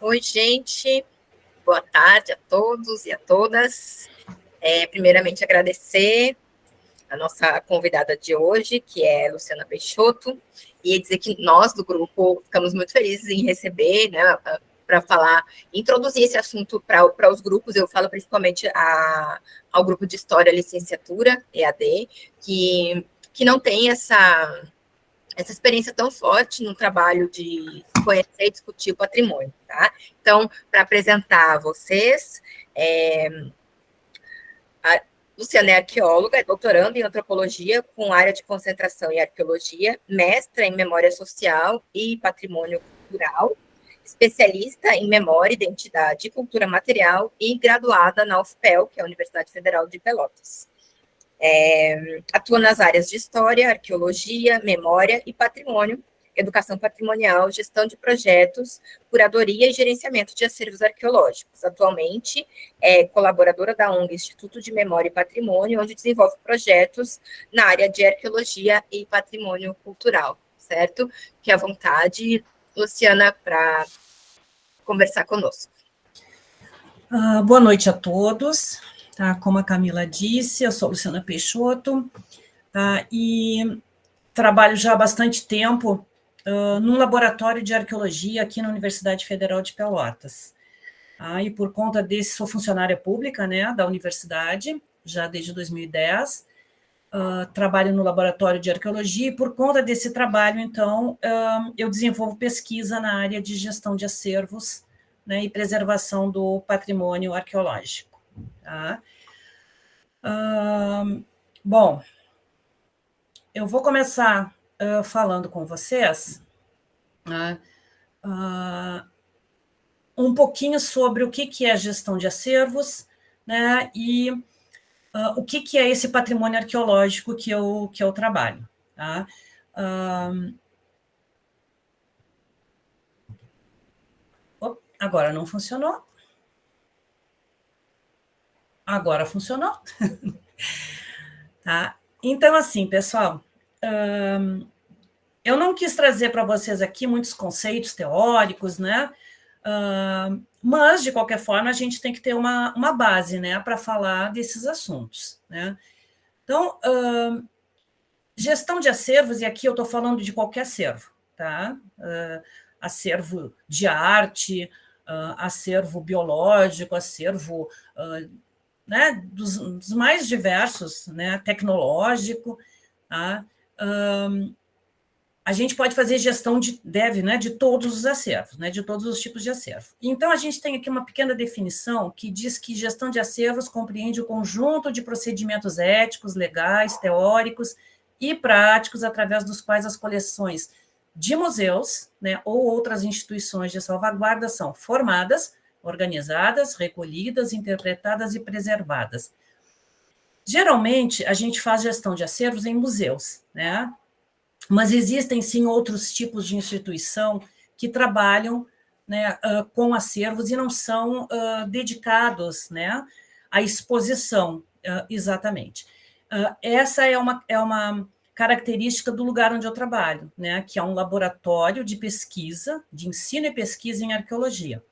Oi, gente. Boa tarde a todos e a todas. Primeiramente, agradecer a nossa convidada de hoje, que é Luciana Peixoto, e dizer que nós do grupo ficamos muito felizes em receber, né, para falar, introduzir esse assunto para os grupos. Eu falo principalmente ao grupo de História Licenciatura, EAD, que não tem essa experiência tão forte no trabalho de conhecer e discutir o patrimônio, tá? Então, para apresentar a vocês, a Luciana é arqueóloga, é doutoranda em antropologia com área de concentração em arqueologia, mestra em memória social e patrimônio cultural, especialista em memória, identidade e cultura material e graduada na UFPEL, que é a Universidade Federal de Pelotas. Atua nas áreas de história, arqueologia, memória e patrimônio, educação patrimonial, gestão de projetos, curadoria e gerenciamento de acervos arqueológicos. Atualmente é colaboradora da ONG Instituto de Memória e Patrimônio, onde desenvolve projetos na área de arqueologia e patrimônio cultural, certo? Fique à vontade, Luciana, para conversar conosco. Boa noite a todos. Tá? Como a Camila disse, eu sou Luciana Peixoto, tá? E trabalho já há bastante tempo num laboratório de arqueologia aqui na Universidade Federal de Pelotas. E por conta desse, sou funcionária pública, né, da universidade, já desde 2010. Trabalho no laboratório de arqueologia e por conta desse trabalho, então, eu desenvolvo pesquisa na área de gestão de acervos, né, e preservação do patrimônio arqueológico. Tá? Bom, eu vou começar falando com vocês um pouquinho sobre o que é gestão de acervos, né, e o que é esse patrimônio arqueológico que eu trabalho. Tá? Agora não funcionou. Agora funcionou. Tá? Então, assim, pessoal, eu não quis trazer para vocês aqui muitos conceitos teóricos, né? Mas, de qualquer forma, a gente tem que ter uma base, né, para falar desses assuntos, né? Então, gestão de acervos, e aqui eu estou falando de qualquer acervo, tá? Acervo de arte, acervo biológico, acervo né, dos mais diversos, né, tecnológico, tá? A gente pode fazer gestão de todos os acervos, né, de todos os tipos de acervo. Então, a gente tem aqui uma pequena definição que diz que gestão de acervos compreende o conjunto de procedimentos éticos, legais, teóricos e práticos através dos quais as coleções de museus, né, ou outras instituições de salvaguarda são formadas, organizadas, recolhidas, interpretadas e preservadas. Geralmente, a gente faz gestão de acervos em museus, né? Mas existem, sim, outros tipos de instituição que trabalham, né, com acervos e não são dedicados, né, à exposição, exatamente. Essa é uma característica do lugar onde eu trabalho, né, que é um laboratório de pesquisa, de ensino e pesquisa em arqueologia.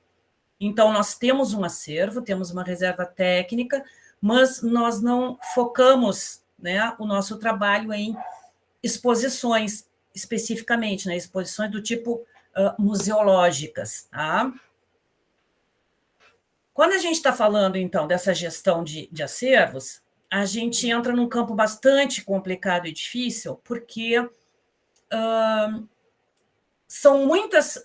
Então, nós temos um acervo, temos uma reserva técnica, mas nós não focamos, né, o nosso trabalho em exposições, especificamente, né, exposições do tipo museológicas. Tá? Quando a gente está falando, então, dessa gestão de acervos, a gente entra num campo bastante complicado e difícil, porque são muitos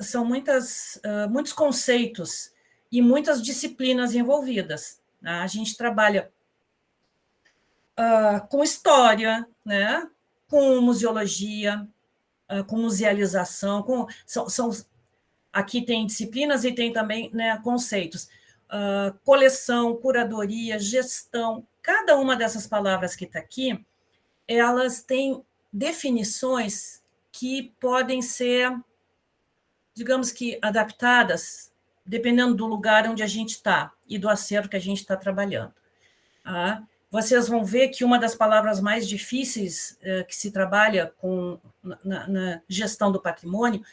conceitos e muitas disciplinas envolvidas. Né? A gente trabalha com história, né? Com museologia, com musealização, aqui tem disciplinas e tem também, né, conceitos. Coleção, curadoria, gestão, cada uma dessas palavras que está aqui, elas têm definições que podem ser, digamos que, adaptadas, dependendo do lugar onde a gente está e do acervo que a gente está trabalhando. Tá? Vocês vão ver que uma das palavras mais difíceis que se trabalha na gestão do patrimônio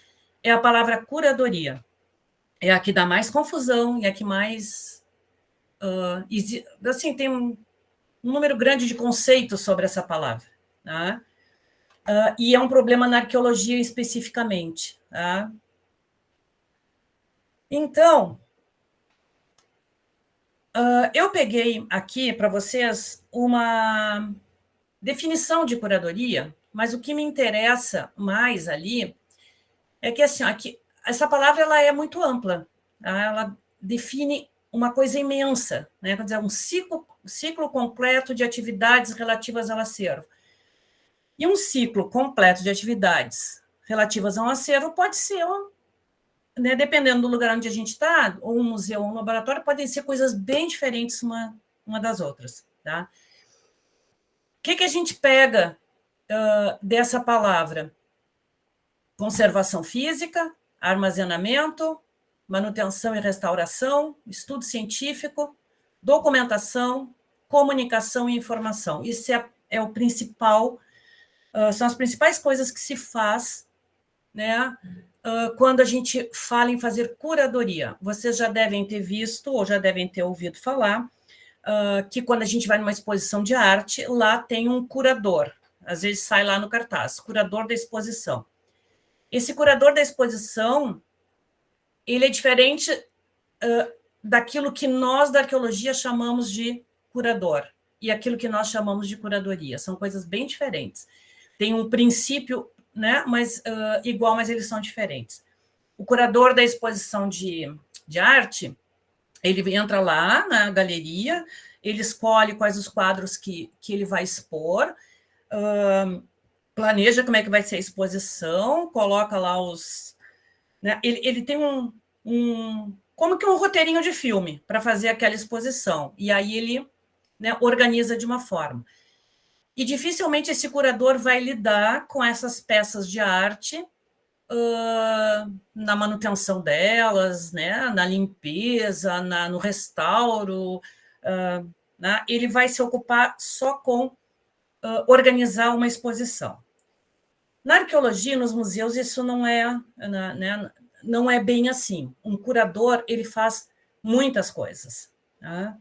é a palavra curadoria. é a que dá mais confusão e a que mais... assim, tem um número grande de conceitos sobre essa palavra. Tá? E é um problema na arqueologia especificamente. Tá? Então, eu peguei aqui para vocês uma definição de curadoria, mas o que me interessa mais ali é que assim, aqui, essa palavra ela é muito ampla, tá? Ela define uma coisa imensa, né? Quer dizer, um ciclo completo de atividades relativas ao acervo. E um ciclo completo de atividades relativas ao acervo pode ser, né, dependendo do lugar onde a gente está, ou um museu ou um laboratório, podem ser coisas bem diferentes uma das outras. Tá? O que a gente pega dessa palavra? Conservação física, armazenamento, manutenção e restauração, estudo científico, documentação, comunicação e informação. Isso é o principal, são as principais coisas que se faz, né, quando a gente fala em fazer curadoria. Vocês já devem ter visto ou já devem ter ouvido falar que quando a gente vai numa exposição de arte, lá tem um curador. Às vezes sai lá no cartaz, curador da exposição. Esse curador da exposição, ele é diferente daquilo que nós da arqueologia chamamos de curador e aquilo que nós chamamos de curadoria. São coisas bem diferentes. Tem um princípio, né, mas igual, mas eles são diferentes. O curador da exposição de arte, ele entra lá na galeria, ele escolhe quais os quadros que ele vai expor, planeja como é que vai ser a exposição, coloca lá os... Né, ele tem como que um roteirinho de filme para fazer aquela exposição, e aí ele, né, organiza de uma forma. E dificilmente esse curador vai lidar com essas peças de arte na manutenção delas, né, na limpeza, no restauro, né, ele vai se ocupar só com organizar uma exposição. Na arqueologia, nos museus, isso não é, né, não é bem assim. Um curador, ele faz muitas coisas. Tá?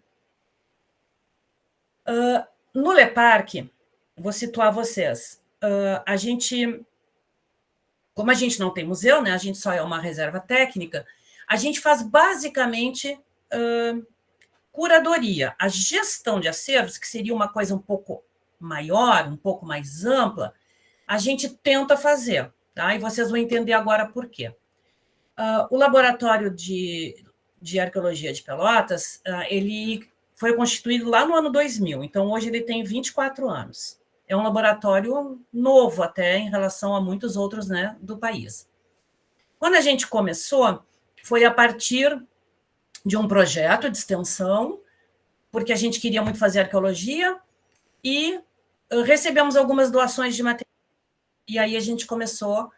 No Le Parc, vou situar vocês, a gente, como a gente não tem museu, né, a gente só é uma reserva técnica, a gente faz basicamente curadoria. A gestão de acervos, que seria uma coisa um pouco maior, um pouco mais ampla, a gente tenta fazer, tá? E vocês vão entender agora por quê. O Laboratório de Arqueologia de Pelotas, ele foi constituído lá no ano 2000, então hoje ele tem 24 anos. É um laboratório novo até em relação a muitos outros, né, do país. Quando a gente começou, foi a partir de um projeto de extensão, porque a gente queria muito fazer arqueologia, e recebemos algumas doações de material. E aí a gente começou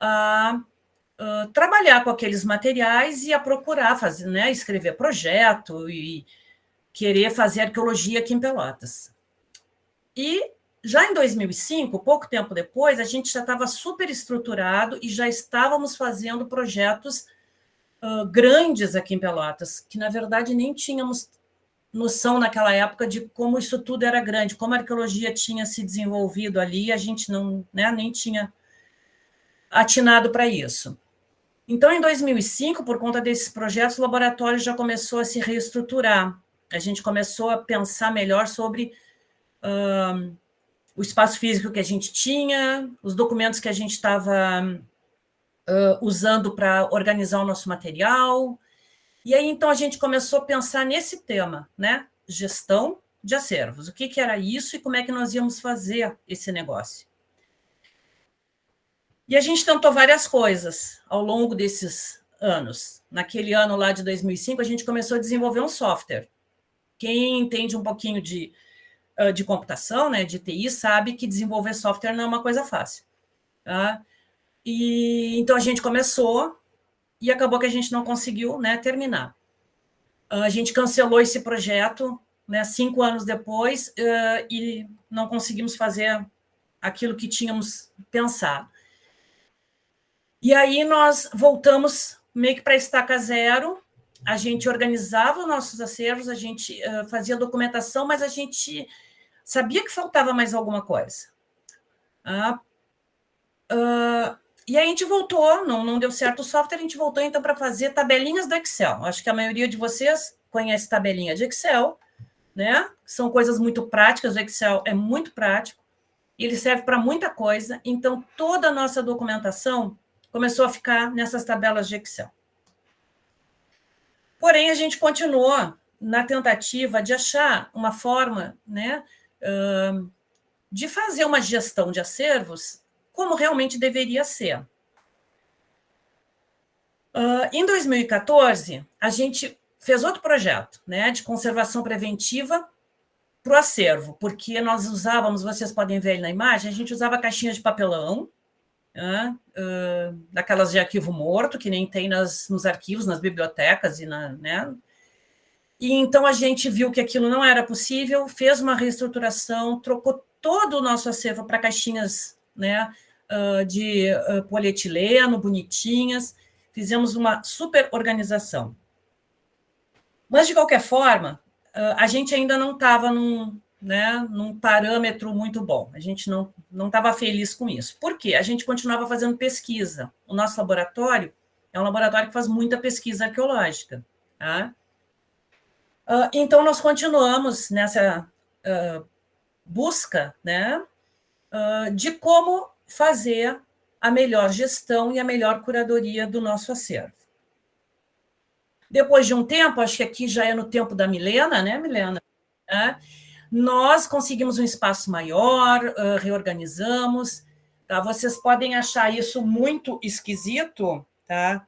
a trabalhar com aqueles materiais e a procurar fazer, né, escrever projeto e querer fazer arqueologia aqui em Pelotas. E já em 2005, pouco tempo depois, a gente já estava super estruturado e já estávamos fazendo projetos grandes aqui em Pelotas, que, na verdade, nem tínhamos noção naquela época de como isso tudo era grande, como a arqueologia tinha se desenvolvido ali, a gente não, né, nem tinha atinado para isso. Então, em 2005, por conta desses projetos, o laboratório já começou a se reestruturar. A gente começou a pensar melhor sobre o espaço físico que a gente tinha, os documentos que a gente estava usando para organizar o nosso material. E aí, então, a gente começou a pensar nesse tema, né? Gestão de acervos. O que era isso e como é que nós íamos fazer esse negócio? E a gente tentou várias coisas ao longo desses anos. Naquele ano lá de 2005, a gente começou a desenvolver um software. Quem entende um pouquinho de computação, né, de TI, sabe que desenvolver software não é uma coisa fácil. Tá? E então a gente começou e acabou que a gente não conseguiu, né, terminar. A gente cancelou esse projeto, né, 5 anos depois, e não conseguimos fazer aquilo que tínhamos pensado. E aí nós voltamos meio que para estaca zero, a gente organizava os nossos acervos, a gente fazia documentação, mas a gente sabia que faltava mais alguma coisa. E aí a gente voltou, não deu certo o software, a gente voltou então para fazer tabelinhas do Excel. Acho que a maioria de vocês conhece tabelinha de Excel, né? São coisas muito práticas, o Excel é muito prático, ele serve para muita coisa, então toda a nossa documentação começou a ficar nessas tabelas de Excel. Porém, a gente continuou na tentativa de achar uma forma, né, de fazer uma gestão de acervos como realmente deveria ser. Em 2014, a gente fez outro projeto, né, de conservação preventiva para o acervo, porque nós usávamos, vocês podem ver aí na imagem, a gente usava caixinhas de papelão, daquelas de arquivo morto, que nem tem nos arquivos, nas bibliotecas, né? E então a gente viu que aquilo não era possível, fez uma reestruturação, trocou todo o nosso acervo para caixinhas, né, de polietileno, bonitinhas, fizemos uma super organização. Mas, de qualquer forma, a gente ainda não estava num parâmetro muito bom. A gente não estava feliz com isso. Por quê? A gente continuava fazendo pesquisa. O nosso laboratório é um laboratório que faz muita pesquisa arqueológica. Tá? Então, nós continuamos nessa busca, né, de como fazer a melhor gestão e a melhor curadoria do nosso acervo. Depois de um tempo, acho que aqui já é no tempo da Milena, né, Milena? Nós conseguimos um espaço maior, reorganizamos. Tá? Vocês podem achar isso muito esquisito, tá?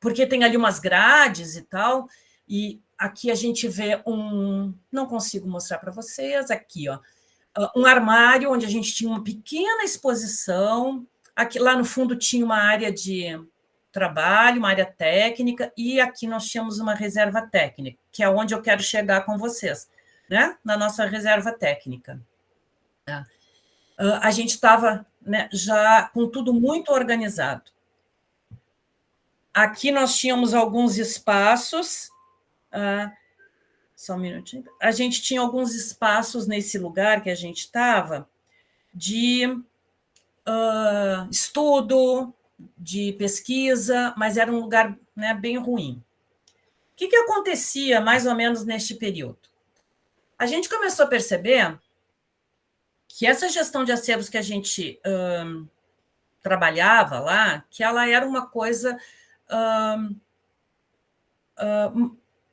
Porque tem ali umas grades e tal, e aqui a gente vê não consigo mostrar para vocês, aqui, ó, um armário onde a gente tinha uma pequena exposição, aqui lá no fundo tinha uma área de trabalho, uma área técnica, e aqui nós tínhamos uma reserva técnica, que é onde eu quero chegar com vocês, né? Na nossa reserva técnica. A gente estava, né, já com tudo muito organizado. Aqui nós tínhamos alguns espaços, só um minutinho. A gente tinha alguns espaços nesse lugar que a gente estava de estudo, de pesquisa, mas era um lugar, né, bem ruim. O que acontecia mais ou menos neste período? A gente começou a perceber que essa gestão de acervos que a gente trabalhava lá, que ela era uma coisa...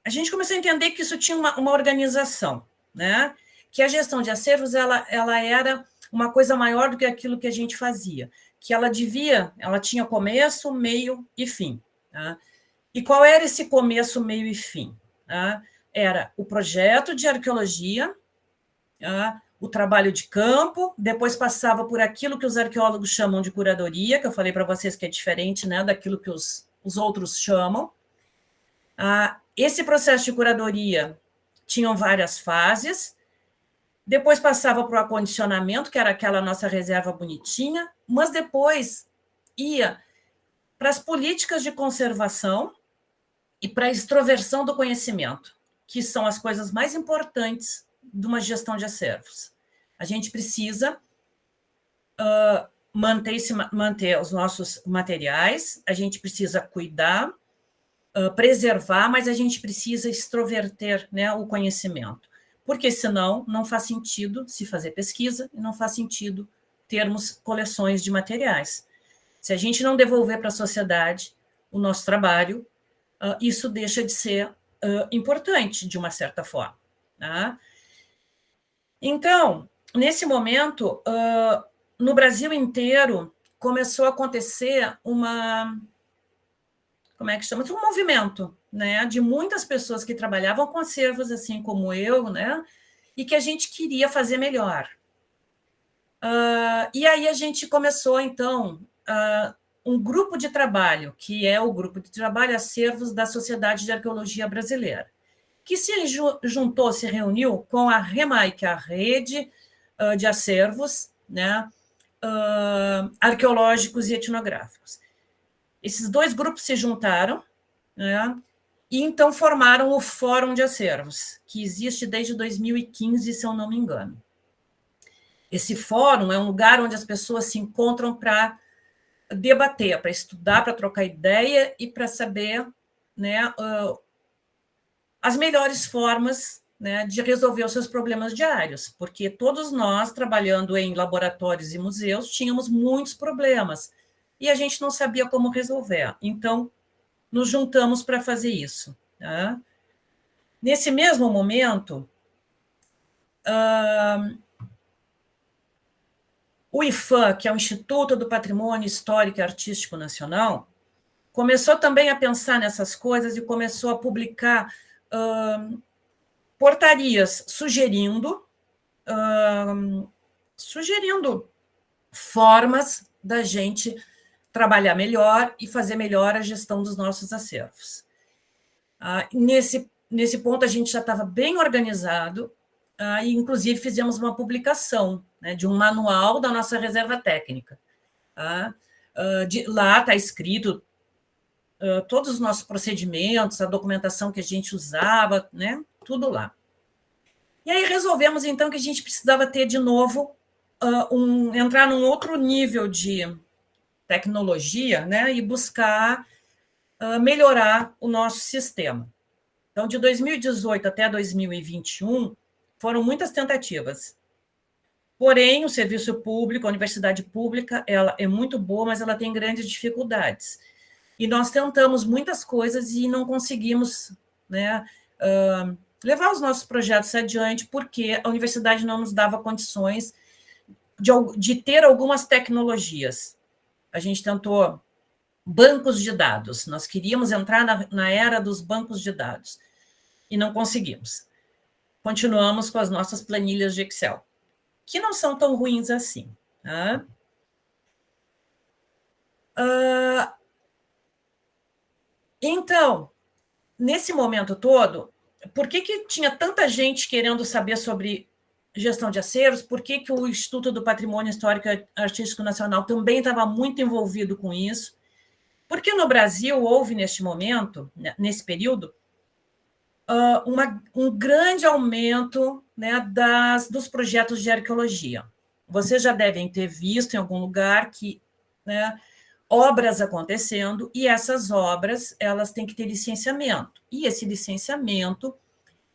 a gente começou a entender que isso tinha uma organização, né? Que a gestão de acervos ela era uma coisa maior do que aquilo que a gente fazia, que ela tinha começo, meio e fim. Tá? E qual era esse começo, meio e fim? Tá? Era o projeto de arqueologia, tá? O trabalho de campo, depois passava por aquilo que os arqueólogos chamam de curadoria, que eu falei para vocês que é diferente, né, daquilo que os outros chamam. Esse processo de curadoria tinham várias fases, depois passava para o acondicionamento, que era aquela nossa reserva bonitinha, mas depois ia para as políticas de conservação e para a extroversão do conhecimento, que são as coisas mais importantes de uma gestão de acervos. A gente precisa manter os nossos materiais, a gente precisa cuidar, preservar, mas a gente precisa extroverter, né, o conhecimento, porque senão não faz sentido se fazer pesquisa e não faz sentido termos coleções de materiais. Se a gente não devolver para a sociedade o nosso trabalho, isso deixa de ser importante, de uma certa forma. Tá? Então, nesse momento, no Brasil inteiro, começou a acontecer como é que chama? Um movimento, né, de muitas pessoas que trabalhavam com acervos, assim como eu, né, e que a gente queria fazer melhor. E aí a gente começou, então, um grupo de trabalho, que é o Grupo de Trabalho Acervos da Sociedade de Arqueologia Brasileira, que se reuniu com a REMAI, que é a Rede de Acervos, né, arqueológicos e etnográficos. Esses dois grupos se juntaram, né, e então formaram o Fórum de Acervos, que existe desde 2015, se eu não me engano. Esse fórum é um lugar onde as pessoas se encontram para debater, para estudar, para trocar ideia e para saber, né, as melhores formas, né, de resolver os seus problemas diários, porque todos nós, trabalhando em laboratórios e museus, tínhamos muitos problemas e a gente não sabia como resolver. Então, nos juntamos para fazer isso. Tá? Nesse mesmo momento, o IFAM, que é o Instituto do Patrimônio Histórico e Artístico Nacional, começou também a pensar nessas coisas e começou a publicar portarias sugerindo formas da gente trabalhar melhor e fazer melhor a gestão dos nossos acervos. Nesse ponto, a gente já estava bem organizado, e, inclusive, fizemos uma publicação, né, de um manual da nossa reserva técnica. Lá está escrito todos os nossos procedimentos, a documentação que a gente usava, né, tudo lá. E aí resolvemos, então, que a gente precisava ter, de novo, entrar num outro nível de tecnologia, né, e buscar melhorar o nosso sistema. Então, de 2018 até 2021, foram muitas tentativas. Porém, o serviço público, a universidade pública, ela é muito boa, mas ela tem grandes dificuldades. E nós tentamos muitas coisas e não conseguimos, né, levar os nossos projetos adiante, porque a universidade não nos dava condições de ter algumas tecnologias. A gente tentou bancos de dados, nós queríamos entrar na era dos bancos de dados, e não conseguimos. Continuamos com as nossas planilhas de Excel, que não são tão ruins assim. Tá? Então, nesse momento todo, por que tinha tanta gente querendo saber sobre gestão de acervos? Por que o Instituto do Patrimônio Histórico e Artístico Nacional também estava muito envolvido com isso? Porque no Brasil houve, neste momento, nesse período, um grande aumento, né, dos projetos de arqueologia. Vocês já devem ter visto em algum lugar que, né, obras acontecendo, e essas obras elas têm que ter licenciamento. E esse licenciamento,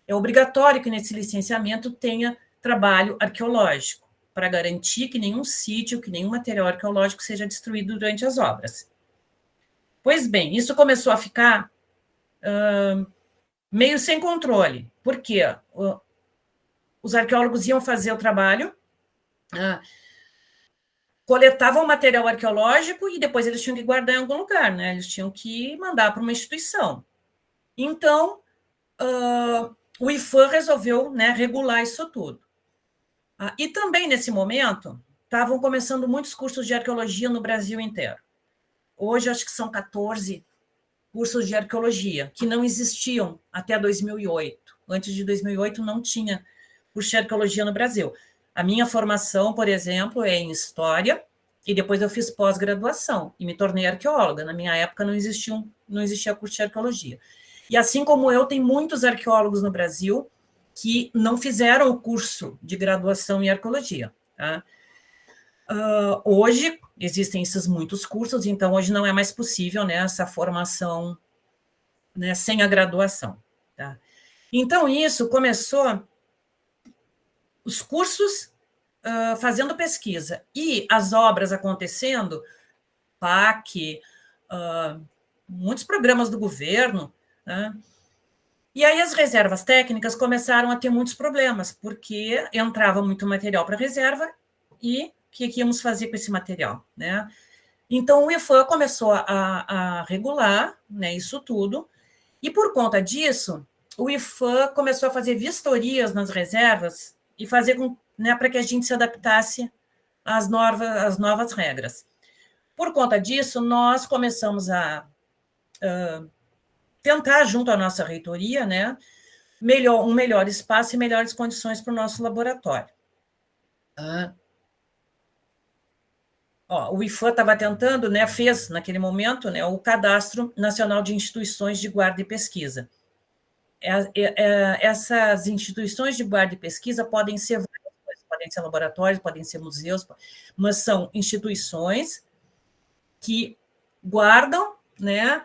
é obrigatório que nesse licenciamento tenha trabalho arqueológico, para garantir que nenhum sítio, que nenhum material arqueológico seja destruído durante as obras. Pois bem, isso começou a ficar meio sem controle, porque os arqueólogos iam fazer o trabalho, coletavam material arqueológico e depois eles tinham que guardar em algum lugar, né? Eles tinham que mandar para uma instituição. Então, o IFAM resolveu, né, regular isso tudo. E também, nesse momento, estavam começando muitos cursos de arqueologia no Brasil inteiro. Hoje, acho que são 14 cursos de arqueologia, que não existiam até 2008. Antes de 2008, não tinha curso de arqueologia no Brasil. A minha formação, por exemplo, é em História, e depois eu fiz pós-graduação, e me tornei arqueóloga. Na minha época, não existia curso de arqueologia. E assim como eu, tem muitos arqueólogos no Brasil que não fizeram o curso de graduação em arqueologia. Tá? Hoje, existem esses muitos cursos, então hoje não é mais possível, né, essa formação, né, sem a graduação. Tá? Então, isso começou, os cursos fazendo pesquisa e as obras acontecendo, PAC, muitos programas do governo, né? E aí as reservas técnicas começaram a ter muitos problemas, porque entrava muito material para a reserva e o que íamos fazer com esse material, né? Então, o IFAM começou a regular, né, isso tudo, e por conta disso, o IFAM começou a fazer vistorias nas reservas e fazer, né, para que a gente se adaptasse às novas regras. Por conta disso, nós começamos a tentar, junto à nossa reitoria, né, um melhor espaço e melhores condições para o nosso laboratório. Ó, o IFAM estava tentando, né, fez naquele momento, né, o Cadastro Nacional de Instituições de Guarda e Pesquisa. Essas instituições de guarda e pesquisa podem ser várias coisas, podem ser laboratórios, podem ser museus, mas são instituições que guardam, né,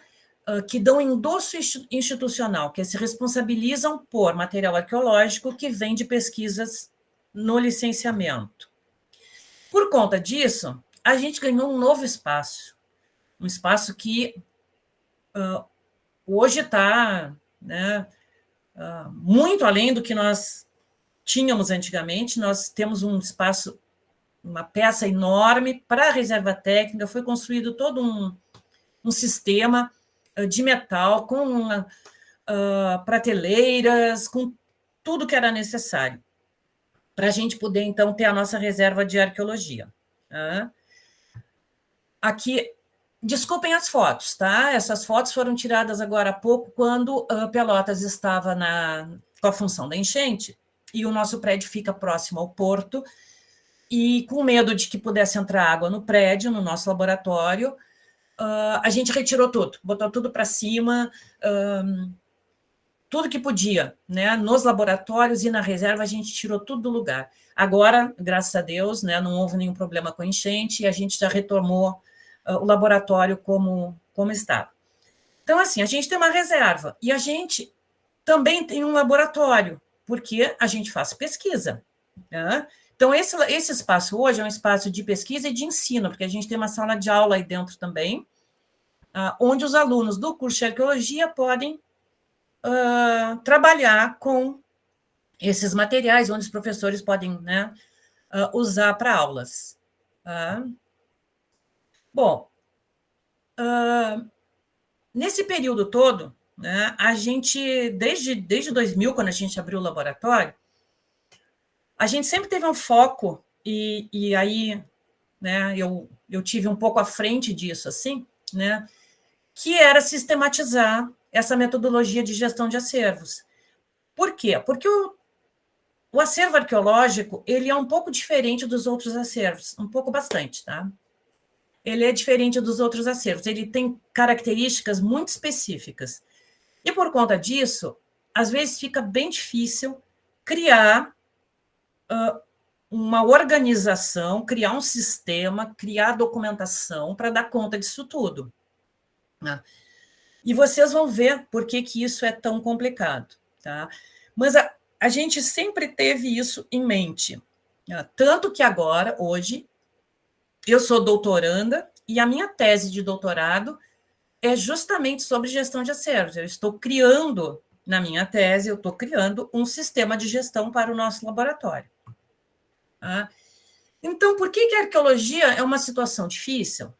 que dão endosso institucional, que se responsabilizam por material arqueológico que vem de pesquisas no licenciamento. Por conta disso, a gente ganhou um novo espaço, um espaço que hoje está, né, muito além do que nós tínhamos antigamente. Nós temos um espaço, uma peça enorme para a reserva técnica, foi construído todo um sistema de metal com prateleiras, com tudo que era necessário para a gente poder, então, ter a nossa reserva de arqueologia. Aqui, desculpem as fotos, tá? Essas fotos foram tiradas agora há pouco, quando Pelotas estava com a função da enchente, e o nosso prédio fica próximo ao porto, e com medo de que pudesse entrar água no prédio, no nosso laboratório, a gente retirou tudo, botou tudo para cima, tudo que podia, né? Nos laboratórios e na reserva a gente tirou tudo do lugar. Agora, graças a Deus, né, não houve nenhum problema com a enchente e a gente já retomou o laboratório como estava. Então, assim, a gente tem uma reserva e a gente também tem um laboratório, porque a gente faz pesquisa, né? Então, esse espaço hoje é um espaço de pesquisa e de ensino, porque a gente tem uma sala de aula aí dentro também, onde os alunos do curso de arqueologia podem trabalhar com esses materiais, onde os professores podem, né, usar para aulas. Bom, nesse período todo, né, a gente, desde 2000, quando a gente abriu o laboratório, a gente sempre teve um foco, e aí, né, eu tive um pouco à frente disso, assim, né, que era sistematizar essa metodologia de gestão de acervos. Por quê? Porque o acervo arqueológico, ele é um pouco diferente dos outros acervos, um pouco bastante, tá? Ele é diferente dos outros acervos, ele tem características muito específicas. E por conta disso, às vezes fica bem difícil criar uma organização, criar um sistema, criar documentação para dar conta disso tudo, né? E vocês vão ver por que isso é tão complicado, tá? Mas a gente sempre teve isso em mente, né? Tanto que agora, hoje, eu sou doutoranda e a minha tese de doutorado é justamente sobre gestão de acervos. Eu estou criando, na minha tese, eu estou criando um sistema de gestão para o nosso laboratório. Tá? Então, por que a arqueologia é uma situação difícil,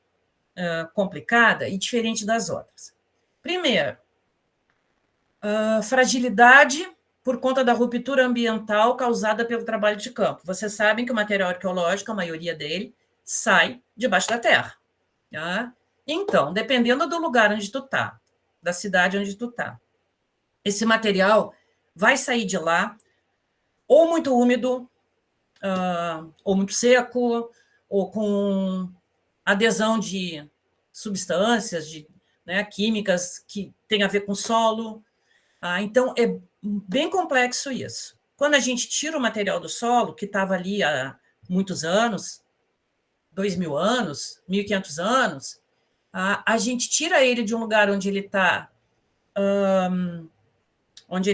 complicada e diferente das outras? Primeiro, fragilidade por conta da ruptura ambiental causada pelo trabalho de campo. Vocês sabem que o material arqueológico, a maioria dele, sai debaixo da terra. Tá? Então, dependendo do lugar onde tu tá, da cidade onde tu tá, esse material vai sair de lá ou muito úmido, ou muito seco, ou com adesão de substâncias, né, químicas que tem a ver com solo. Então, é bem complexo isso. Quando a gente tira o material do solo, que estava ali há muitos anos, 2.000 anos, 1.500 anos, a gente tira ele de um lugar onde ele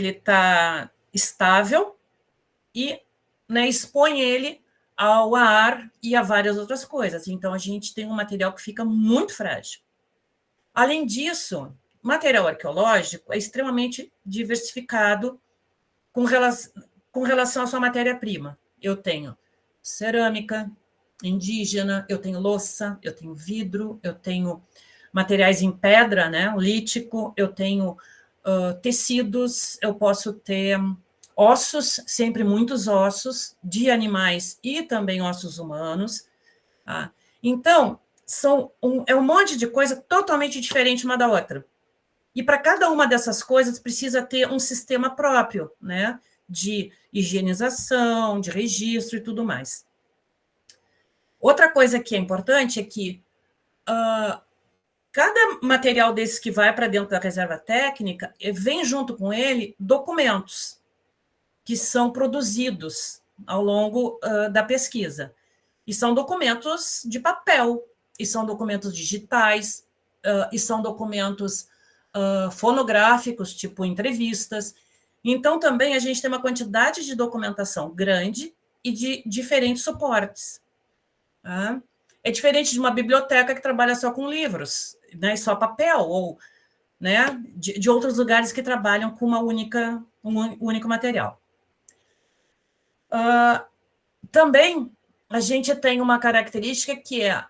está estável e, né, expõe ele ao ar e a várias outras coisas. Então, a gente tem um material que fica muito frágil. Além disso, material arqueológico é extremamente diversificado com relação à sua matéria-prima. Eu tenho cerâmica indígena, eu tenho louça, eu tenho vidro, eu tenho materiais em pedra, né, lítico, eu tenho tecidos, eu posso ter ossos, sempre muitos ossos, de animais e também ossos humanos. Tá? Então, é um monte de coisa totalmente diferente uma da outra. E para cada uma dessas coisas precisa ter um sistema próprio, né, de higienização, de registro e tudo mais. Outra coisa que é importante é que cada material desses que vai para dentro da reserva técnica, vem junto com ele documentos que são produzidos ao longo da pesquisa. E são documentos de papel, e são documentos digitais, e são documentos fonográficos, tipo entrevistas. Então, também a gente tem uma quantidade de documentação grande e de diferentes suportes. Tá? É diferente de uma biblioteca que trabalha só com livros, né, só papel, ou né, de outros lugares que trabalham com um único material. Também a gente tem uma característica que é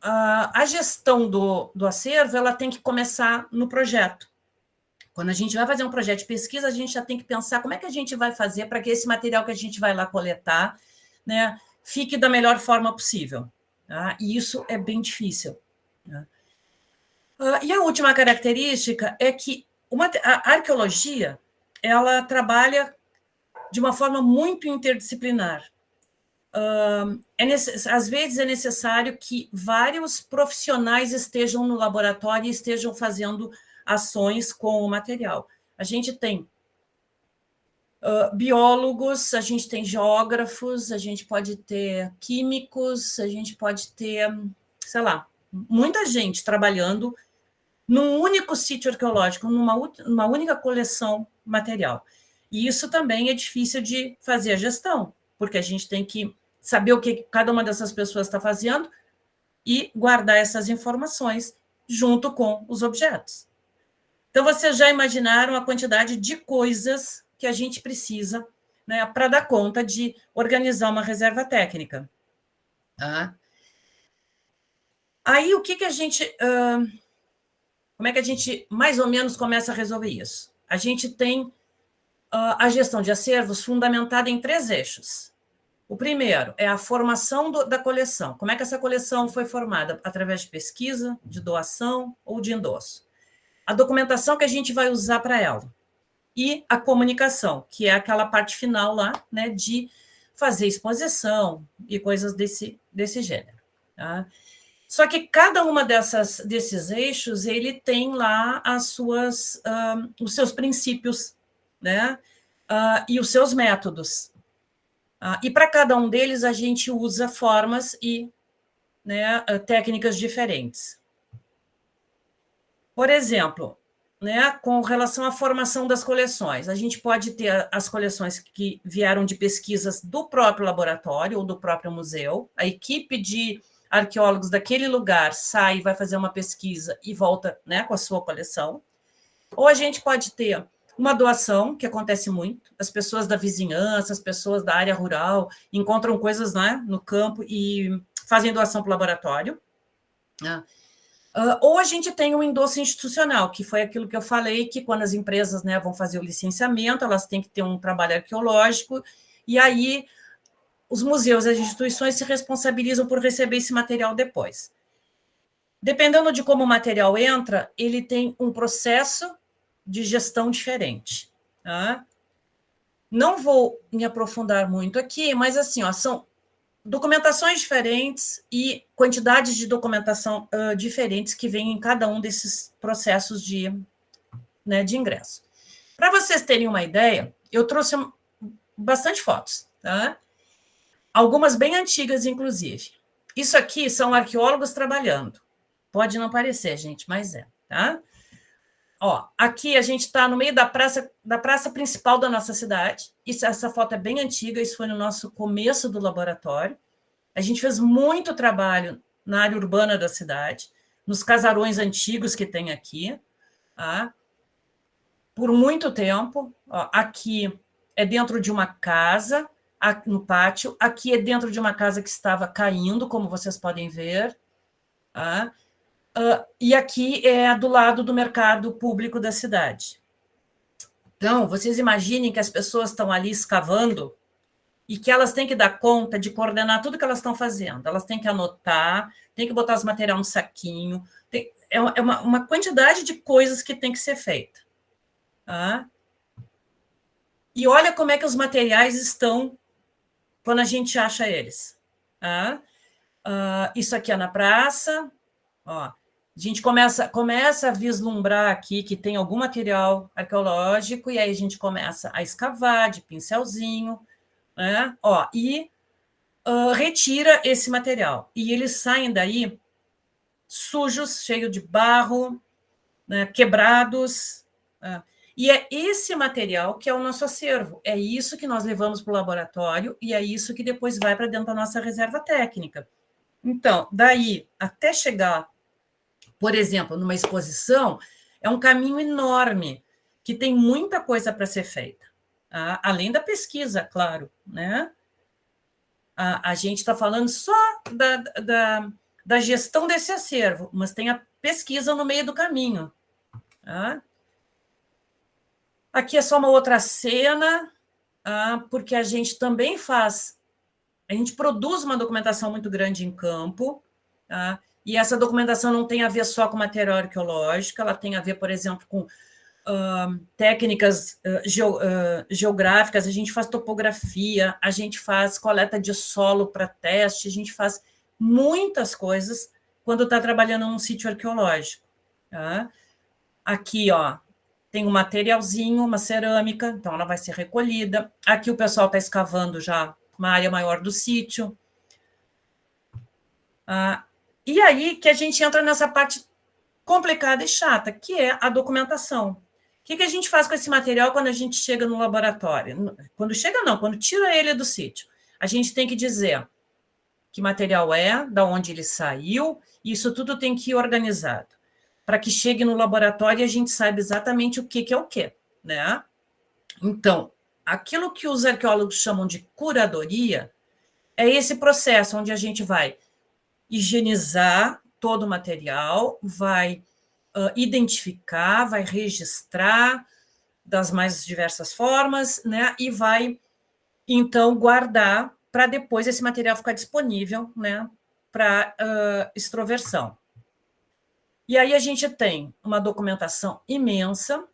a gestão do acervo, ela tem que começar no projeto. Quando a gente vai fazer um projeto de pesquisa, a gente já tem que pensar como é que a gente vai fazer para que esse material que a gente vai lá coletar, né, fique da melhor forma possível. Tá? E isso é bem difícil. Né? E a última característica é que a arqueologia ela trabalha de uma forma muito interdisciplinar. Às vezes é necessário que vários profissionais estejam no laboratório e estejam fazendo ações com o material. A gente tem biólogos, a gente tem geógrafos, a gente pode ter químicos, a gente pode ter, sei lá, muita gente trabalhando num único sítio arqueológico, numa única coleção material. E isso também é difícil de fazer a gestão, porque a gente tem que saber o que cada uma dessas pessoas está fazendo e guardar essas informações junto com os objetos. Então, vocês já imaginaram a quantidade de coisas que a gente precisa, né, para dar conta de organizar uma reserva técnica. Tá? Aí, o que a gente... como é que a gente, mais ou menos, começa a resolver isso? A gente tem a gestão de acervos fundamentada em 3 eixos. O primeiro é a formação da coleção. Como é que essa coleção foi formada? Através de pesquisa, de doação ou de endosso. A documentação que a gente vai usar para ela. E a comunicação, que é aquela parte final lá, né, de fazer exposição e coisas desse gênero. Tá? Só que cada uma desses eixos, ele tem lá os seus princípios, né, e os seus métodos. E para cada um deles, a gente usa formas e, né, técnicas diferentes. Por exemplo, né, com relação à formação das coleções, a gente pode ter as coleções que vieram de pesquisas do próprio laboratório ou do próprio museu, a equipe de arqueólogos daquele lugar sai e vai fazer uma pesquisa e volta, né, com a sua coleção. Ou a gente pode ter uma doação, que acontece muito, as pessoas da vizinhança, as pessoas da área rural encontram coisas, né, no campo e fazem doação para o laboratório. Né? Ou a gente tem um endosso institucional, que foi aquilo que eu falei, que quando as empresas, né, vão fazer o licenciamento, elas têm que ter um trabalho arqueológico, e aí os museus e as instituições se responsabilizam por receber esse material depois. Dependendo de como o material entra, ele tem um processo de gestão diferente. Tá? Não vou me aprofundar muito aqui, mas assim, são documentações diferentes e quantidades de documentação diferentes que vêm em cada um desses processos de ingresso. Para vocês terem uma ideia, eu trouxe bastante fotos, tá? Algumas bem antigas, inclusive. Isso aqui são arqueólogos trabalhando. Pode não parecer, gente, mas é, tá? Aqui a gente está no meio da praça principal da nossa cidade. Essa foto é bem antiga, isso foi no nosso começo do laboratório. A gente fez muito trabalho na área urbana da cidade, nos casarões antigos que tem aqui, tá? Por muito tempo. Aqui é dentro de uma casa, no pátio. Aqui é dentro de uma casa que estava caindo, como vocês podem ver. Tá? E aqui é do lado do mercado público da cidade. Então, vocês imaginem que as pessoas estão ali escavando e que elas têm que dar conta de coordenar tudo que elas estão fazendo. Elas têm que anotar, têm que botar os materiais no saquinho. É uma quantidade de coisas que tem que ser feita. Tá? E olha como é que os materiais estão quando a gente acha eles. Tá? Isso aqui é na praça. Ó, a gente começa a vislumbrar aqui que tem algum material arqueológico, e aí a gente começa a escavar de pincelzinho, né? Ó, e retira esse material. E eles saem daí sujos, cheios de barro, né, quebrados. E é esse material que é o nosso acervo. É isso que nós levamos para o laboratório e é isso que depois vai para dentro da nossa reserva técnica. Então, daí até chegar, por exemplo, numa exposição, é um caminho enorme, que tem muita coisa para ser feita. Além da pesquisa, claro, né? A gente está falando só da gestão desse acervo, mas tem a pesquisa no meio do caminho. Tá? Aqui é só uma outra cena, porque a gente também a gente produz uma documentação muito grande em campo, tá? E essa documentação não tem a ver só com material arqueológico, ela tem a ver, por exemplo, com técnicas geográficas, a gente faz topografia, a gente faz coleta de solo para teste, a gente faz muitas coisas quando está trabalhando num sítio arqueológico. Tá? Aqui, ó, tem um materialzinho, uma cerâmica, então ela vai ser recolhida. Aqui o pessoal está escavando já uma área maior do sítio. E aí que a gente entra nessa parte complicada e chata, que é a documentação. O que a gente faz com esse material quando a gente chega no laboratório? Quando chega, não, quando tira ele do sítio. A gente tem que dizer que material é, da onde ele saiu, e isso tudo tem que ir organizado, para que chegue no laboratório e a gente saiba exatamente o que é o quê, né? Então, aquilo que os arqueólogos chamam de curadoria é esse processo onde a gente vai higienizar todo o material, vai identificar, vai registrar das mais diversas formas, né? E vai, então, guardar para depois esse material ficar disponível, né? Para extroversão. E aí a gente tem uma documentação imensa,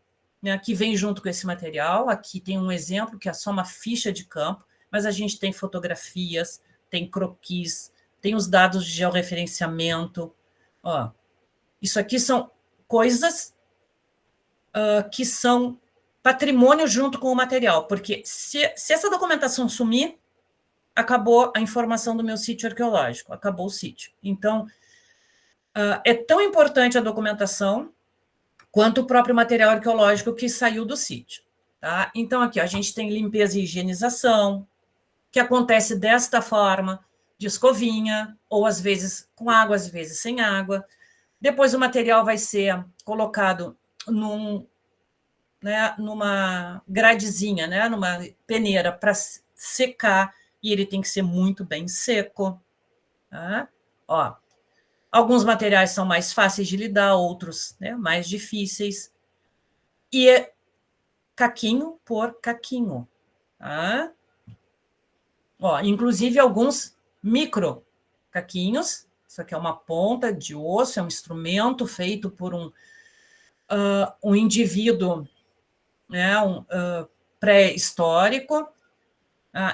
né, que vem junto com esse material. Aqui tem um exemplo que é só uma ficha de campo, mas a gente tem fotografias, tem croquis, tem os dados de georreferenciamento. Ó, isso aqui são coisas que são patrimônio junto com o material, porque se essa documentação sumir, acabou a informação do meu sítio arqueológico, acabou o sítio. Então, é tão importante a documentação quanto o próprio material arqueológico que saiu do sítio. Tá? Então, aqui ó, a gente tem limpeza e higienização, que acontece desta forma, de escovinha, ou às vezes com água, às vezes sem água. Depois o material vai ser colocado numa gradezinha, né, numa peneira para secar, e ele tem que ser muito bem seco. Tá? Ó, alguns materiais são mais fáceis de lidar, outros, né, mais difíceis. E é caquinho por caquinho. Tá? Ó, inclusive alguns micro caquinhos. Isso aqui é uma ponta de osso, é um instrumento feito por um indivíduo, né, pré-histórico.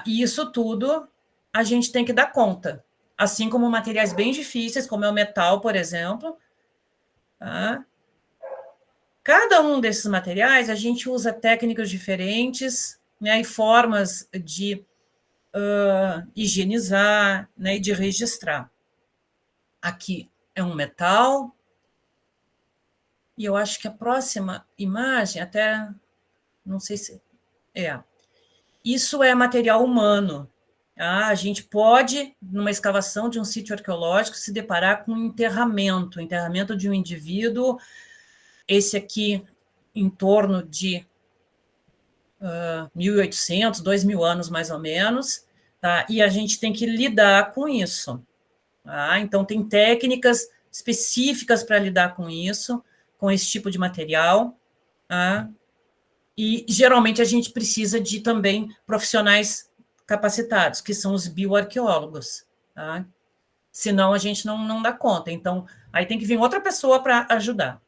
E isso tudo a gente tem que dar conta. Assim como materiais bem difíceis, como é o metal, por exemplo. Tá? Cada um desses materiais, a gente usa técnicas diferentes, né, e formas de higienizar, né, e de registrar. Aqui é um metal, e eu acho que a próxima imagem, até não sei se isso é material humano. A gente pode, numa escavação de um sítio arqueológico, se deparar com um enterramento de um indivíduo, esse aqui em torno de 1.800, 2.000 anos mais ou menos, tá? E a gente tem que lidar com isso. Tá? Então, tem técnicas específicas para lidar com isso, com esse tipo de material. Tá? E, geralmente, a gente precisa de também profissionais capacitados, que são os bioarqueólogos. Tá? Senão, a gente não dá conta. Então, aí tem que vir outra pessoa para ajudar.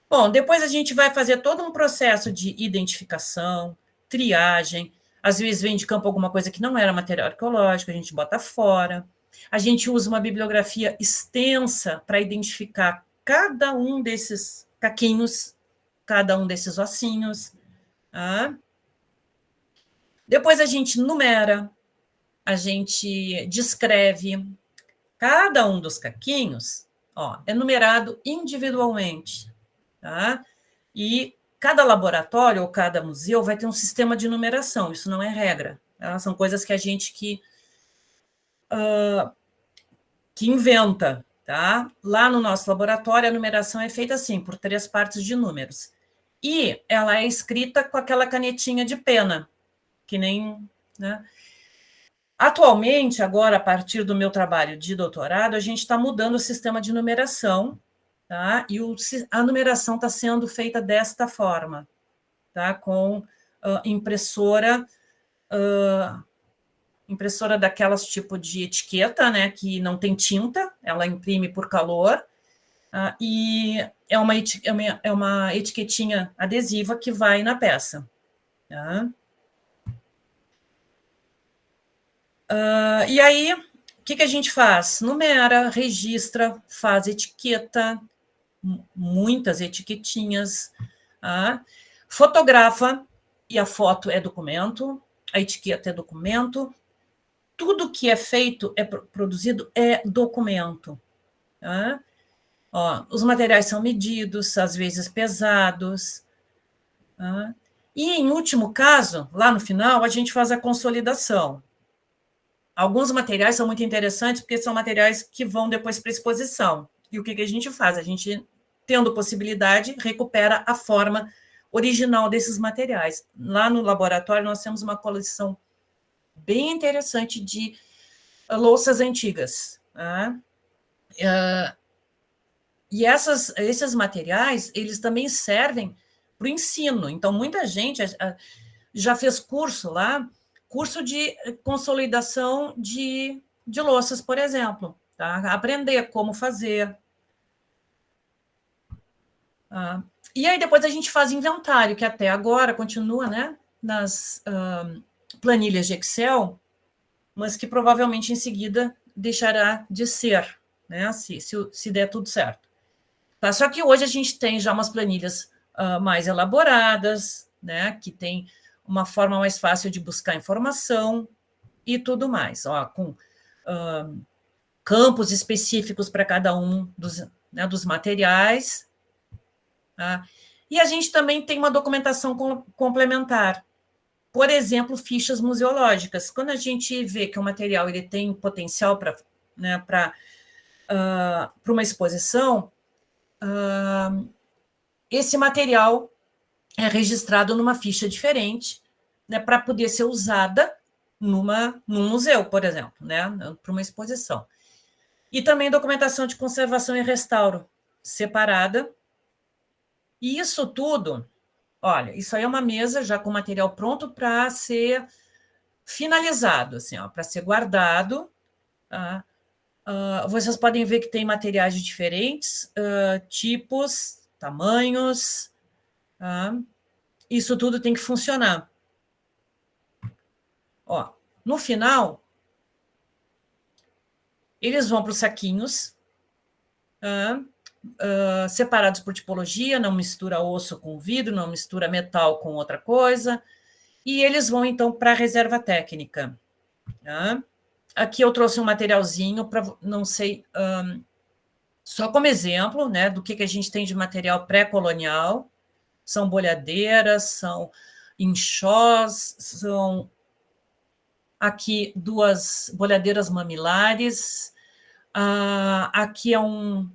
Bom, depois a gente vai fazer todo um processo de identificação, triagem, Às vezes vem de campo alguma coisa que não era material arqueológico, a gente bota fora. A gente usa uma bibliografia extensa para identificar cada um desses caquinhos, cada um desses ossinhos. Tá? Depois a gente numera, a gente descreve. Cada um dos caquinhos, ó, é numerado individualmente. Tá? E cada laboratório ou cada museu vai ter um sistema de numeração, isso não é regra. Tá? São coisas que a gente que inventa. Tá? Lá no nosso laboratório, a numeração é feita assim, por 3 partes de números. E ela é escrita com aquela canetinha de pena, que nem... Né? Atualmente, agora, a partir do meu trabalho de doutorado, a gente está mudando o sistema de numeração, tá? E a numeração está sendo feita desta forma, tá? Com impressora daquelas tipo de etiqueta, né? Que não tem tinta, ela imprime por calor, e é uma etiquetinha adesiva que vai na peça. Tá? E aí, o que a gente faz? Numera, registra, faz etiqueta, muitas etiquetinhas, fotografa, e a foto é documento, a etiqueta é documento, tudo que é feito, é produzido, é documento. Tá? Ó, os materiais são medidos, às vezes pesados. Tá? E, em último caso, lá no final, a gente faz a consolidação. Alguns materiais são muito interessantes, porque são materiais que vão depois para exposição. E o que a gente faz? A gente, tendo possibilidade, recupera a forma original desses materiais. Lá no laboratório, nós temos uma coleção bem interessante de louças antigas. Tá? E esses materiais, eles também servem para o ensino. Então, muita gente já fez curso lá, curso de consolidação de louças, por exemplo. Tá? Aprender como fazer. E aí, depois a gente faz inventário, que até agora continua, né, nas planilhas de Excel, mas que provavelmente em seguida deixará de ser, né, se der tudo certo. Tá? Só que hoje a gente tem já umas planilhas mais elaboradas, né, que tem uma forma mais fácil de buscar informação e tudo mais, ó, com campos específicos para cada um dos materiais. Tá? E a gente também tem uma documentação complementar. Por exemplo, fichas museológicas. Quando a gente vê que o material ele tem potencial para uma exposição, esse material é registrado numa ficha diferente, né, para poder ser usada num museu, por exemplo, né, para uma exposição. E também documentação de conservação e restauro separada. E isso tudo, olha, isso aí é uma mesa já com material pronto para ser finalizado, assim, para ser guardado. Tá? Vocês podem ver que tem materiais de diferentes tipos, tamanhos. Tá? Isso tudo tem que funcionar. Ó, no final, eles vão para os saquinhos, separados por tipologia, não mistura osso com vidro, não mistura metal com outra coisa, e eles vão, então, para a reserva técnica. Tá? Aqui eu trouxe um materialzinho para, não sei, só como exemplo, né, do que a gente tem de material pré-colonial. São bolhadeiras, são enxós, são aqui 2 bolhadeiras mamilares, aqui é um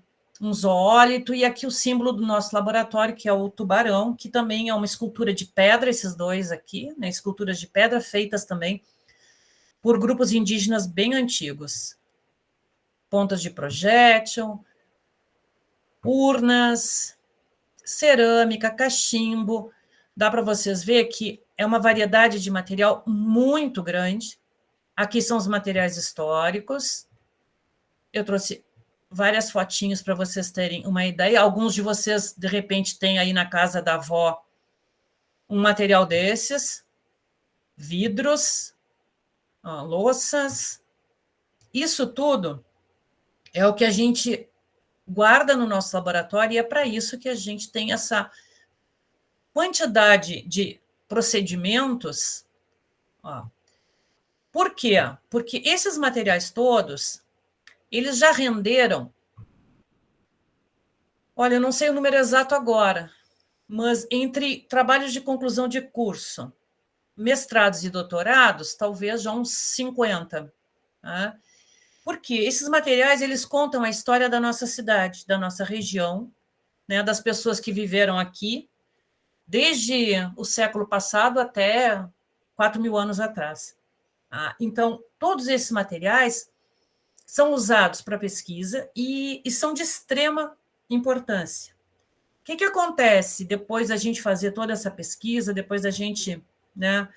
zoólito, e aqui o símbolo do nosso laboratório, que é o tubarão, que também é uma escultura de pedra, esses dois aqui, né, esculturas de pedra feitas também por grupos indígenas bem antigos. Pontas de projétil, urnas, cerâmica, cachimbo. Dá para vocês ver que é uma variedade de material muito grande. Aqui são os materiais históricos. Eu trouxe várias fotinhos para vocês terem uma ideia. Alguns de vocês, de repente, têm aí na casa da avó um material desses. vidros, louças. Isso tudo é o que a gente guarda no nosso laboratório e é para isso que a gente tem essa quantidade de procedimentos. Por quê? Porque esses materiais todos, eles já renderam, olha, eu não sei o número exato agora, mas entre trabalhos de conclusão de curso, mestrados e doutorados, talvez já uns 50. Tá? Porque esses materiais, eles contam a história da nossa cidade, da nossa região, né, das pessoas que viveram aqui, desde o século passado até 4.000 anos atrás. Então, todos esses materiais são usados para pesquisa e são de extrema importância. O que acontece depois da gente fazer toda essa pesquisa, depois da gente, né,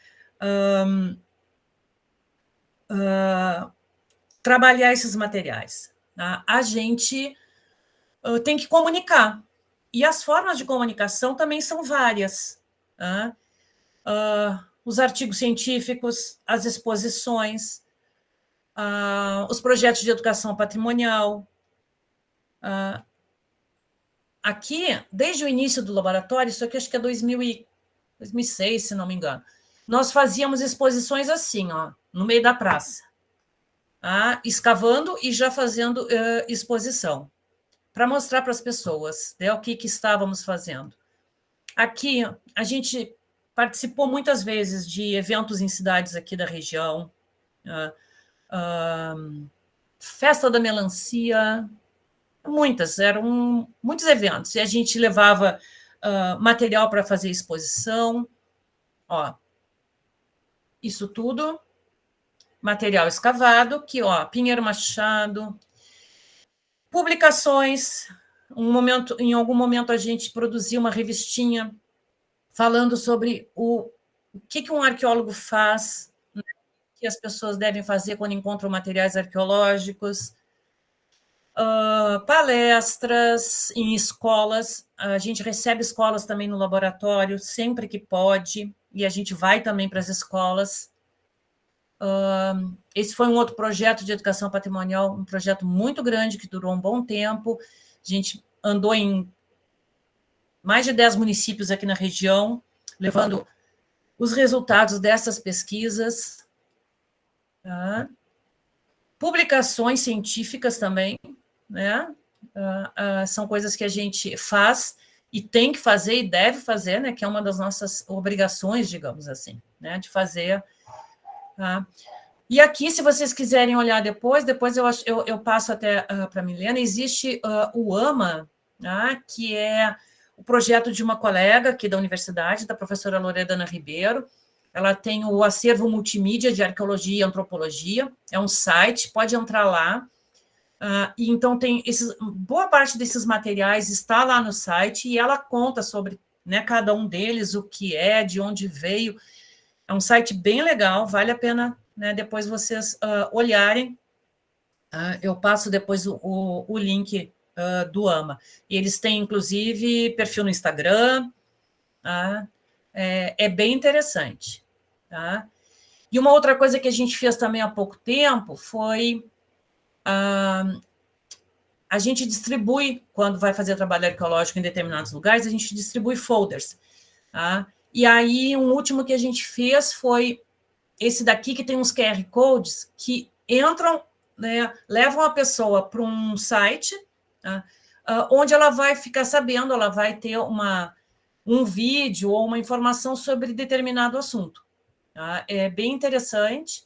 trabalhar esses materiais? Tá? A gente tem que comunicar. E as formas de comunicação também são várias. Tá? Os artigos científicos, as exposições, os projetos de educação patrimonial. Aqui, desde o início do laboratório, isso aqui acho que é 2006, se não me engano, nós fazíamos exposições assim, no meio da praça, escavando e já fazendo exposição, para mostrar para as pessoas, né, o que estávamos fazendo. Aqui, a gente participou muitas vezes de eventos em cidades aqui da região, Festa da Melancia, eram muitos eventos, e a gente levava material para fazer exposição, isso tudo, material escavado, que, Pinheiro Machado, publicações, em algum momento a gente produziu uma revistinha falando sobre o que um arqueólogo faz, né, que as pessoas devem fazer quando encontram materiais arqueológicos, palestras em escolas, a gente recebe escolas também no laboratório, sempre que pode, e a gente vai também para as escolas. Esse foi um outro projeto de educação patrimonial, um projeto muito grande, que durou um bom tempo, a gente andou em mais de 10 municípios aqui na região, levando os resultados dessas pesquisas. Tá? Publicações científicas também, né? São coisas que a gente faz e tem que fazer e deve fazer, né? Que é uma das nossas obrigações, digamos assim, né? De fazer. Tá? E aqui, se vocês quiserem olhar depois eu passo até para a Milena, existe o AMA, tá? Que é o projeto de uma colega aqui da universidade, da professora Loredana Ribeiro. Ela tem o acervo multimídia de arqueologia e antropologia, é um site, pode entrar lá. E então tem boa parte desses materiais está lá no site e ela conta sobre, né, cada um deles, o que é, de onde veio. É um site bem legal, vale a pena, né, depois vocês olharem. Eu passo depois o link do AMA. E eles têm, inclusive, perfil no Instagram. Tá? É bem interessante. Tá? E uma outra coisa que a gente fez também há pouco tempo foi a gente distribui, quando vai fazer trabalho arqueológico em determinados lugares, a gente distribui folders. Tá? E aí, um último que a gente fez foi esse daqui, que tem uns QR Codes que entram, né, levam a pessoa para um site, tá? Onde ela vai ficar sabendo, ela vai ter um vídeo ou uma informação sobre determinado assunto. Tá? É bem interessante.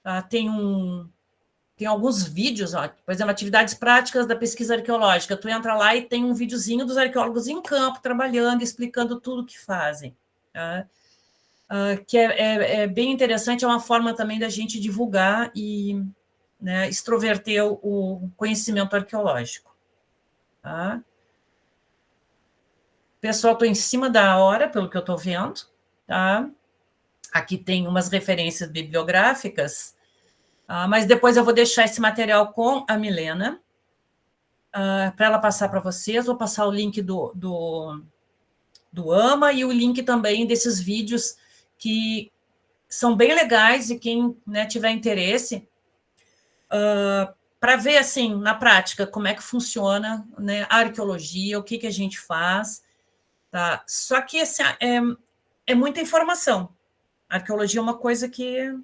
Tá? Tem alguns vídeos, por exemplo, atividades práticas da pesquisa arqueológica. Tu entra lá e tem um videozinho dos arqueólogos em campo, trabalhando, explicando tudo o que fazem. Tá? Que é bem interessante, é uma forma também da gente divulgar e, né, extroverter o conhecimento arqueológico. Tá? Pessoal, estou em cima da hora, pelo que eu estou vendo. Tá? Aqui tem umas referências bibliográficas, mas depois eu vou deixar esse material com a Milena, para ela passar para vocês. Vou passar o link do AMA e o link também desses vídeos que são bem legais, e quem, né, tiver interesse, para ver, assim, na prática, como é que funciona, né, a arqueologia, o que, que a gente faz, tá? Só que assim, é muita informação. A arqueologia é uma coisa que,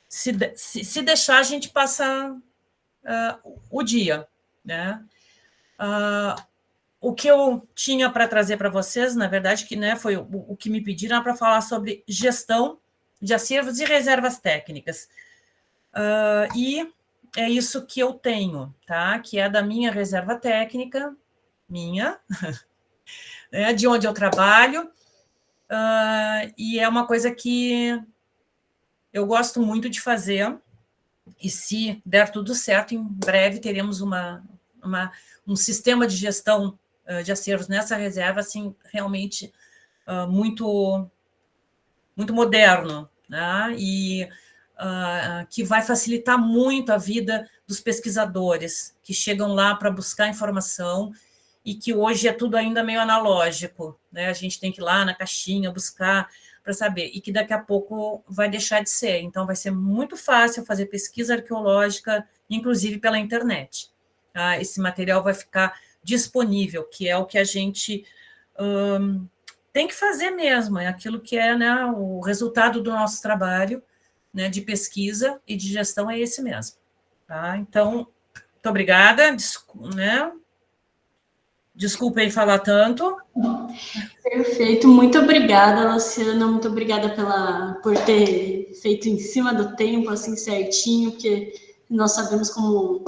se deixar, a gente passa o dia, né? O que eu tinha para trazer para vocês, na verdade, que, né, foi o que me pediram para falar sobre gestão de acervos e reservas técnicas. E é isso que eu tenho, tá? Que é da minha reserva técnica, minha, né, de onde eu trabalho, e é uma coisa que eu gosto muito de fazer, e se der tudo certo, em breve teremos um sistema de gestão de acervos nessa reserva, assim, realmente muito, muito moderno, né? E que vai facilitar muito a vida dos pesquisadores que chegam lá para buscar informação, e que hoje é tudo ainda meio analógico, né? A gente tem que ir lá na caixinha buscar para saber, e que daqui a pouco vai deixar de ser. Então, vai ser muito fácil fazer pesquisa arqueológica, inclusive pela internet. Tá? Esse material vai ficar disponível, que é o que a gente tem que fazer mesmo, é aquilo que é, né, o resultado do nosso trabalho, né, de pesquisa e de gestão, é esse mesmo. Tá? Então, muito obrigada, né? Desculpem falar tanto. Perfeito, muito obrigada, Luciana, muito obrigada por ter feito em cima do tempo, assim, certinho, porque nós sabemos como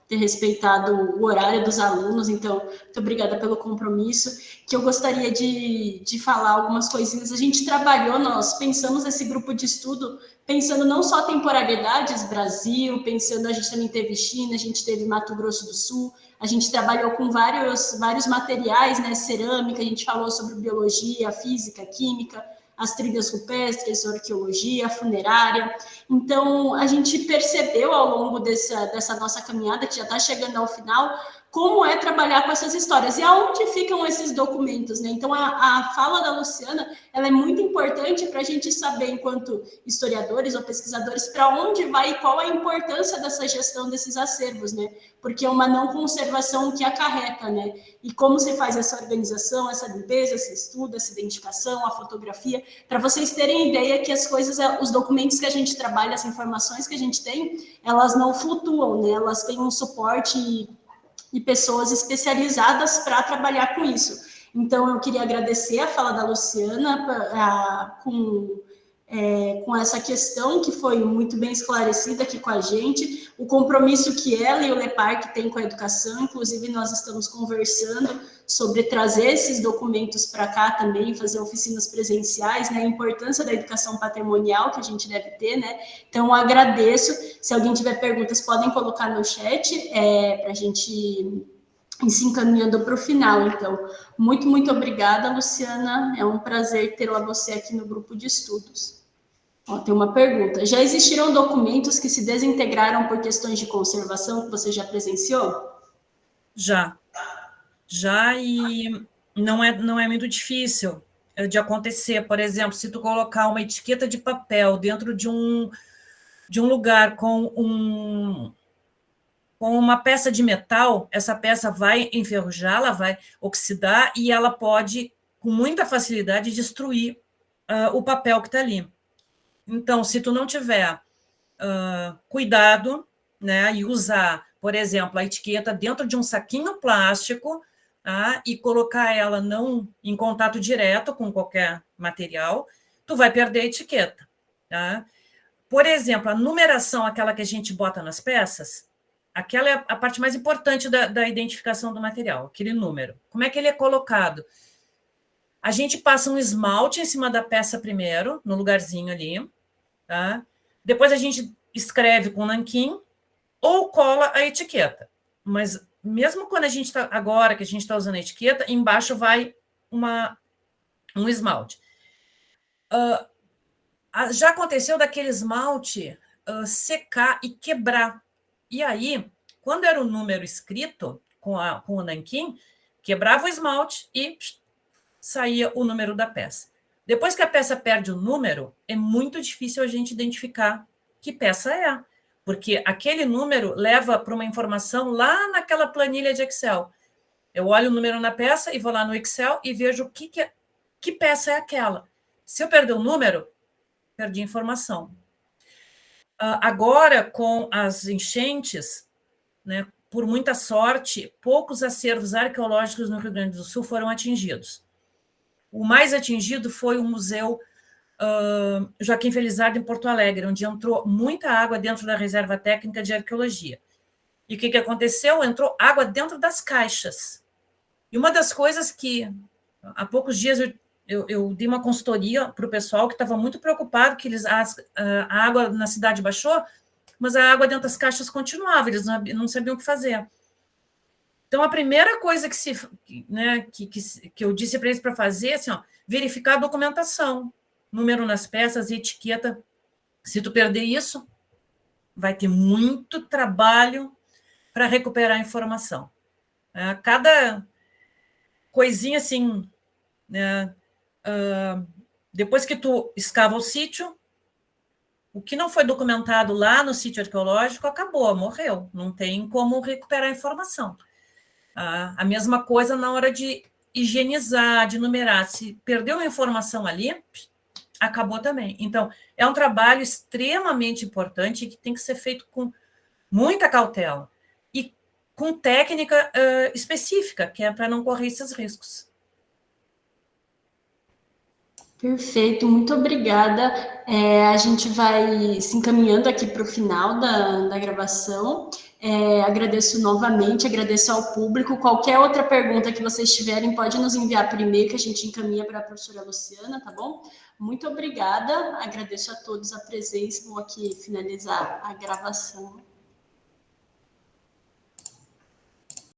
ter respeitado o horário dos alunos, então, muito obrigada pelo compromisso, que eu gostaria de falar algumas coisinhas. A gente trabalhou, nós pensamos esse grupo de estudo, pensando não só temporalidades, Brasil, pensando, a gente também teve China, a gente teve Mato Grosso do Sul, a gente trabalhou com vários materiais, né, cerâmica, a gente falou sobre biologia, física, química, as trilhas rupestres, arqueologia, funerária. Então, a gente percebeu ao longo dessa nossa caminhada, que já está chegando ao final, como é trabalhar com essas histórias e aonde ficam esses documentos, né? Então, a fala da Luciana, ela é muito importante para a gente saber, enquanto historiadores ou pesquisadores, para onde vai e qual a importância dessa gestão desses acervos, né? Porque é uma não conservação que acarreta, né? E como se faz essa organização, essa limpeza, esse estudo, essa identificação, a fotografia, para vocês terem ideia que as coisas, os documentos que a gente trabalha, as informações que a gente tem, elas não flutuam, né? Elas têm um suporte e pessoas especializadas para trabalhar com isso. Então, eu queria agradecer a fala da Luciana com essa questão que foi muito bem esclarecida aqui com a gente, o compromisso que ela e o LEPARC têm com a educação. Inclusive, nós estamos conversando sobre trazer esses documentos para cá também, fazer oficinas presenciais, né, a importância da educação patrimonial que a gente deve ter, né. Então, eu agradeço. Se alguém tiver perguntas, podem colocar no chat, para a gente ir se encaminhando para o final. Então, muito, muito obrigada, Luciana. É um prazer tê-la você aqui no grupo de estudos. Ó, tem uma pergunta. Já existiram documentos que se desintegraram por questões de conservação que você já presenciou? Já, e não é muito difícil de acontecer. Por exemplo, se tu colocar uma etiqueta de papel dentro de um lugar com uma peça de metal, essa peça vai enferrujar, ela vai oxidar, e ela pode, com muita facilidade, destruir o papel que está ali. Então, se tu não tiver cuidado, né, e usar, por exemplo, a etiqueta dentro de um saquinho plástico, tá, e colocar ela não em contato direto com qualquer material, tu vai perder a etiqueta. Tá? Por exemplo, a numeração, aquela que a gente bota nas peças, aquela é a parte mais importante da identificação do material, aquele número. Como é que ele é colocado? A gente passa um esmalte em cima da peça primeiro, no lugarzinho ali, tá? Depois a gente escreve com nanquim ou cola a etiqueta. Mas mesmo quando a gente está, agora que a gente está usando a etiqueta, embaixo vai um esmalte. Já aconteceu daquele esmalte secar e quebrar. E aí, quando era o número escrito com o nanquim, quebrava o esmalte e saía o número da peça. Depois que a peça perde o número, é muito difícil a gente identificar que peça é, porque aquele número leva para uma informação lá naquela planilha de Excel. Eu olho o número na peça e vou lá no Excel e vejo que peça é aquela. Se eu perder o número, perdi a informação. Agora, com as enchentes, né, por muita sorte, poucos acervos arqueológicos no Rio Grande do Sul foram atingidos. O mais atingido foi o Museu Joaquim Felizardo, em Porto Alegre, onde entrou muita água dentro da Reserva Técnica de Arqueologia. E o que aconteceu? Entrou água dentro das caixas. E uma das coisas que, há poucos dias, eu dei uma consultoria para o pessoal que estava muito preocupado que a água na cidade baixou, mas a água dentro das caixas continuava, eles não sabiam o que fazer. Então, a primeira coisa que eu disse para eles para fazer é assim, verificar a documentação, número nas peças e etiqueta. Se tu perder isso, vai ter muito trabalho para recuperar a informação. Cada coisinha assim, né, depois que tu escava o sítio, o que não foi documentado lá no sítio arqueológico acabou, morreu, não tem como recuperar a informação. A mesma coisa na hora de higienizar, de numerar. Se perdeu a informação ali, acabou também. Então, é um trabalho extremamente importante que tem que ser feito com muita cautela e com técnica específica, que é para não correr esses riscos. Perfeito, muito obrigada. A gente vai se encaminhando aqui para o final da gravação. Agradeço novamente, agradeço ao público. Qualquer outra pergunta que vocês tiverem, pode nos enviar por e-mail, que a gente encaminha para a professora Luciana, tá bom? Muito obrigada, agradeço a todos a presença. Vou aqui finalizar a gravação.